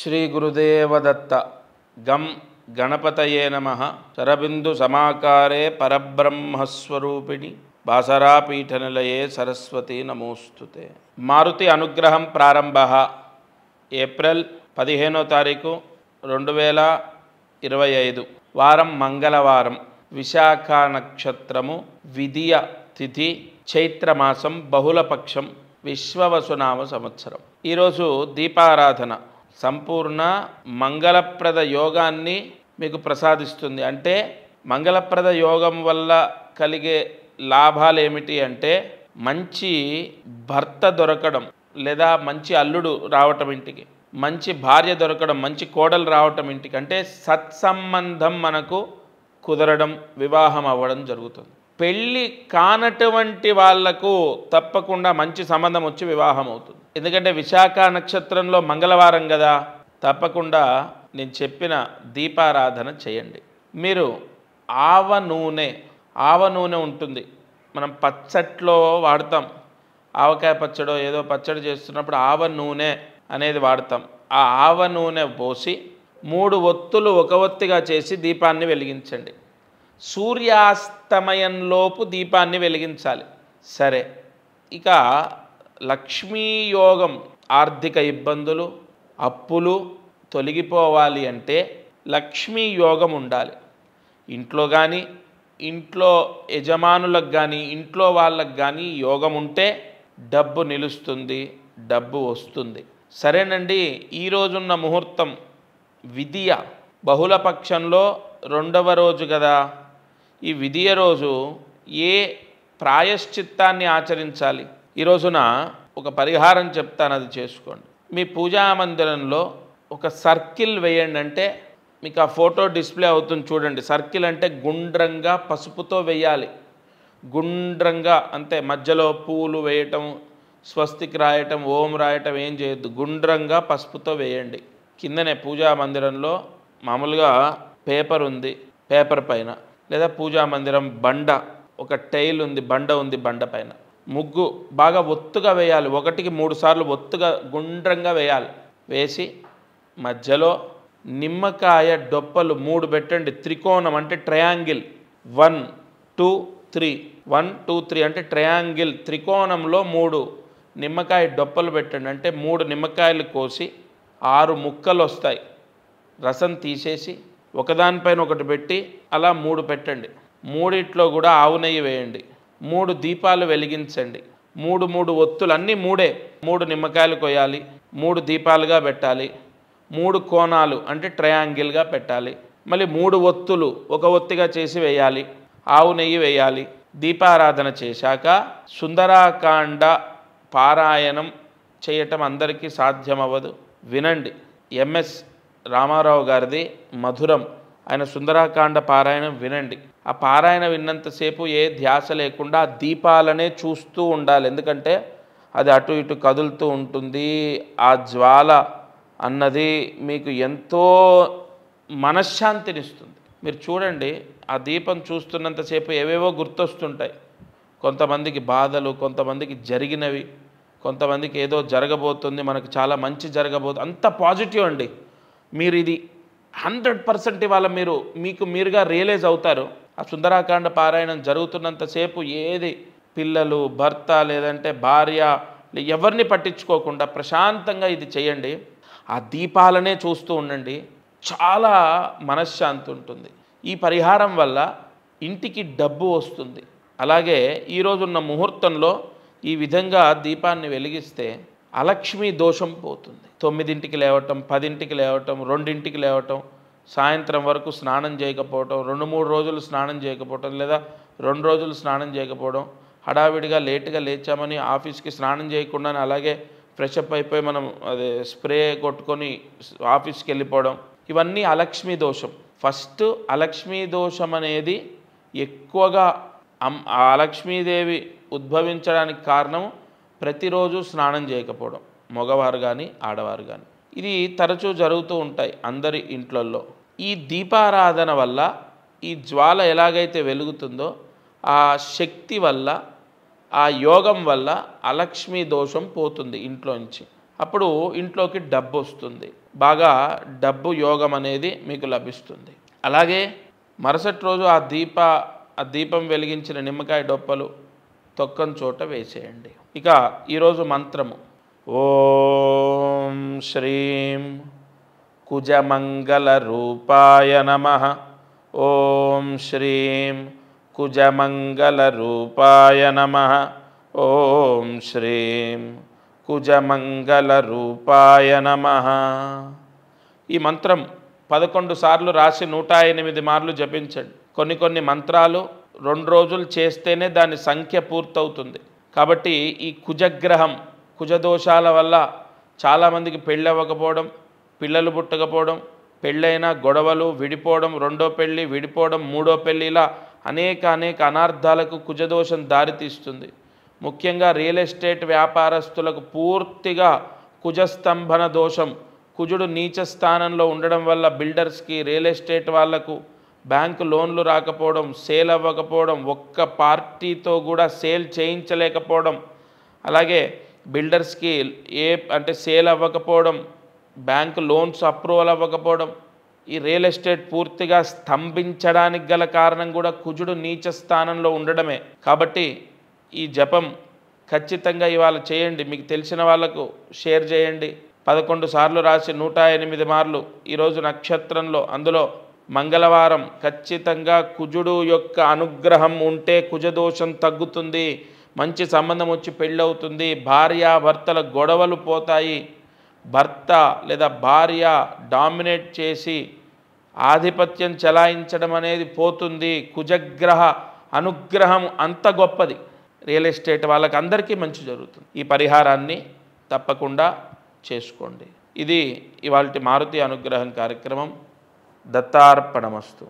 శ్రీ గురుదేవదత్త గం గణపతయే నమః. శరబిందు సమాకారే పరబ్రహ్మస్వరూపిణి బాసరాపీఠనిలయే సరస్వతి నమోస్తుతే. మారుతి అనుగ్రహం ప్రారంభ ఏప్రిల్ 15వ తారీఖు 2025 వారం మంగళవారం. విశాఖ నక్షత్రము, విదియ తిథి, చైత్రమాసం, బహుళపక్షం, విశ్వవసునామ సంవత్సరం. ఈరోజు దీపారాధన సంపూర్ణ మంగళప్రద యోగాన్ని మీకు ప్రసాదిస్తుంది. అంటే మంగళప్రద యోగం వల్ల కలిగే లాభాలు ఏమిటి అంటే మంచి భర్త దొరకడం, లేదా మంచి అల్లుడు రావటం ఇంటికి, మంచి భార్య దొరకడం, మంచి కోడలు రావటం ఇంటికి, అంటే సత్సంబంధం మనకు కుదరడం, వివాహం అవ్వడం జరుగుతుంది. పెళ్ళి కానటువంటి వాళ్లకు తప్పకుండా మంచి సంబంధం వచ్చి వివాహం అవుతుంది. ఎందుకంటే విశాఖ నక్షత్రంలో మంగళవారం కదా, తప్పకుండా నేను చెప్పిన దీపారాధన చేయండి. మీరు ఆవ నూనె ఉంటుంది, మనం పచ్చట్లో వాడతాం. ఆవకాయ పచ్చడో ఏదో పచ్చడి చేస్తున్నప్పుడు ఆవ నూనె అనేది వాడతాం. ఆ ఆవ నూనె పోసి 3 ఒత్తులు ఒక ఒత్తిగా చేసి దీపాన్ని వెలిగించండి. సూర్యాస్తమయంలోపు దీపాన్ని వెలిగించాలి. సరే, ఇక లక్ష్మీయోగం, ఆర్థిక ఇబ్బందులు, అప్పులు తొలగిపోవాలి అంటే లక్ష్మీ యోగం ఉండాలి. ఇంట్లో కానీ, ఇంట్లో యజమానులకు కానీ, ఇంట్లో వాళ్ళకు కానీ యోగం ఉంటే డబ్బు నిలుస్తుంది, డబ్బు వస్తుంది. సరేనండి. ఈరోజున్న ముహూర్తం విదియ, బహుళపక్షంలో 2వ రోజు కదా. ఈ విదియ రోజు ఏ ప్రాయశ్చిత్తాన్ని ఆచరించాలి? ఈ రోజున ఒక పరిహారం చెప్తాను, అది చేసుకోండి. మీ పూజా మందిరంలో ఒక సర్కిల్ వేయండి. అంటే మీకు ఆ ఫోటో డిస్ప్లే అవుతుంది చూడండి. సర్కిల్ అంటే గుండ్రంగా పసుపుతో వేయాలి. గుండ్రంగా అంతే, మధ్యలో పూలు వేయటం, స్వస్తికి రాయటం, ఓం రాయటం ఏం చేయొద్దు. గుండ్రంగా పసుపుతో వేయండి. కిందనే పూజా మందిరంలో మామూలుగా పేపర్ ఉంది, పేపర్ పైన, లేదా పూజా మందిరం బండ, ఒక టైల్ ఉంది, బండ ఉంది, బండ పైన ముగ్గు బాగా ఒత్తుగా వేయాలి. 1కి 3 సార్లు ఒత్తుగా గుండ్రంగా వేయాలి. వేసి మధ్యలో నిమ్మకాయ డొప్పలు 3 పెట్టండి. త్రికోణం అంటే ట్రయాంగిల్, 1 2 3, 1 2 3 అంటే ట్రయాంగిల్. త్రికోణంలో 3 నిమ్మకాయ డొప్పలు పెట్టండి. అంటే 3 నిమ్మకాయలు కోసి 6 ముక్కలు వస్తాయి. రసం తీసేసి ఒకదానిపైన ఒకటి పెట్టి అలా 3 పెట్టండి. 3 కూడా ఆవు నెయ్యి వేయండి. 3 దీపాలు వెలిగించండి. 3 ఒత్తులు, అన్నీ 3 నిమ్మకాయలు కొయ్యాలి, 3 దీపాలుగా పెట్టాలి. 3 కోణాలు అంటే ట్రయాంగిల్గా పెట్టాలి. మళ్ళీ 3 ఒత్తులు ఒక ఒత్తిగా చేసి వేయాలి. ఆవు నెయ్యి వేయాలి. దీపారాధన చేశాక సుందరాకాండ పారాయణం చేయటం అందరికీ సాధ్యమవ్వదు, వినండి. ఎంఎస్ రామారావు గారిది మధురం, ఆయన సుందరాకాండ పారాయణం వినండి. ఆ పారాయణ విన్నంతసేపు ఏ ధ్యాస లేకుండా ఆ దీపాలనే చూస్తూ ఉండాలి. ఎందుకంటే అది అటు ఇటు కదులుతూ ఉంటుంది. ఆ జ్వాల అన్నది మీకు ఎంతో మనశ్శాంతినిస్తుంది. మీరు చూడండి, ఆ దీపం చూస్తున్నంతసేపు ఏవేవో గుర్తొస్తుంటాయి. కొంతమందికి బాధలు, కొంతమందికి జరిగినవి, కొంతమందికి ఏదో జరగబోతుంది, మనకు చాలా మంచి జరగబోతుంది. అంత పాజిటివ్ అండి. మీరు ఇది 100% ఇవాళ మీకు మీరుగా రియలైజ్ అవుతారు. ఆ సుందరాకాండ పారాయణం జరుగుతున్నంతసేపు ఏది పిల్లలు, భర్త, లేదంటే భార్య, ఎవరిని పట్టించుకోకుండా ప్రశాంతంగా ఇది చేయండి. ఆ దీపాలనే చూస్తూ ఉండండి. చాలా మనశ్శాంతి ఉంటుంది. ఈ పరిహారం వల్ల ఇంటికి డబ్బు వస్తుంది. అలాగే ఈరోజున్న ముహూర్తంలో ఈ విధంగా దీపాన్ని వెలిగిస్తే అలక్ష్మీ దోషం పోతుంది. 9ంటికి లేవటం, 10ంటికి లేవటం, 2ంటికి లేవటం, సాయంత్రం వరకు స్నానం చేయకపోవటం, 2-3 రోజులు స్నానం చేయకపోవటం, లేదా 2 రోజులు స్నానం చేయకపోవడం, హడావిడిగా లేటుగా లేచామని ఆఫీస్కి స్నానం చేయకుండానే అలాగే ఫ్రెషప్ అయిపోయి మనం అదే స్ప్రే కొట్టుకొని ఆఫీస్కి వెళ్ళిపోవడం, ఇవన్నీ అలక్ష్మీ దోషం. ఫస్ట్ అలక్ష్మీ దోషం అనేది ఎక్కువగా ఆ లక్ష్మీదేవి ఉద్భవించడానికి కారణం ప్రతిరోజు స్నానం చేయకపోవడం, మగవారు కానీ ఆడవారు కానీ. ఇది తరచూ జరుగుతూ ఉంటాయి అందరి ఇంట్లల్లో. ఈ దీపారాధన వల్ల ఈ జ్వాల ఎలాగైతే వెలుగుతుందో ఆ శక్తి వల్ల, ఆ యోగం వల్ల అలక్ష్మీ దోషం పోతుంది ఇంట్లోంచి. అప్పుడు ఇంట్లోకి డబ్బు వస్తుంది, బాగా డబ్బు యోగం అనేది మీకు లభిస్తుంది. అలాగే మరుసటి రోజు ఆ దీపం వెలిగించిన నిమ్మకాయ డొప్పలు తొక్కని చోట వేసేయండి. ఇక ఈరోజు మంత్రము ఓం శ్రీం కుజమంగళ రూపాయ నమః. ఓం శ్రీం కుజమంగళ రూపాయ నమః. ఓం శ్రీం కుజమంగళ రూపాయ నమః. ఈ మంత్రం 11 సార్లు రాసి 108 మార్లు జపించండి. కొన్ని మంత్రాలు 2 రోజులు చేస్తేనే దాని సంఖ్య పూర్తవుతుంది. కాబట్టి ఈ కుజగ్రహం కుజదోషాల వల్ల చాలామందికి పెళ్ళి అవ్వకపోవడం, పిల్లలు పుట్టకపోవడం, పెళ్ళైన గొడవలు, విడిపోవడం, రెండో పెళ్ళి, విడిపోవడం, మూడో పెళ్ళి, ఇలా అనేక అనార్థాలకు కుజదోషం దారితీస్తుంది. ముఖ్యంగా రియల్ ఎస్టేట్ వ్యాపారస్తులకు పూర్తిగా కుజస్తంభన దోషం, కుజుడు నీచ స్థానంలో ఉండడం వల్ల బిల్డర్స్కి, రియల్ ఎస్టేట్ వాళ్లకు బ్యాంకు లోన్లు రాకపోవడం, సేల్ అవ్వకపోవడం, ఒక్క పార్టీతో కూడా సేల్ చేయించలేకపోవడం, అలాగే బిల్డర్స్కి సేల్ అవ్వకపోవడం, బ్యాంకు లోన్స్ అప్రూవల్ అవ్వకపోవడం, ఈ రియల్ ఎస్టేట్ పూర్తిగా స్తంభించడానికి గల కారణం కూడా కుజుడు నీచ స్థానంలో ఉండడమే. కాబట్టి ఈ జపం ఖచ్చితంగా ఇవాళ చేయండి. మీకు తెలిసిన వాళ్ళకు షేర్ చేయండి. 11 సార్లు రాసి 108 మార్లు. ఈరోజు నక్షత్రంలో, అందులో మంగళవారం, ఖచ్చితంగా కుజుడు యొక్క అనుగ్రహం ఉంటే కుజదోషం తగ్గుతుంది, మంచి సంబంధం వచ్చి పెళ్ళవుతుంది, భార్యాభర్తల గొడవలు పోతాయి, భర్త లేదా భార్య డామినేట్ చేసి ఆధిపత్యం చెలాయించడం అనేది పోతుంది. కుజగ్రహ అనుగ్రహం అంత గొప్పది. రియల్ ఎస్టేట్ వాళ్ళకి అందరికీ మంచి జరుగుతుంది. ఈ పరిహారాన్ని తప్పకుండా చేసుకోండి. ఇది ఇవాల్టి మారుతి అనుగ్రహం కార్యక్రమం. దత్తార్పణమస్తు.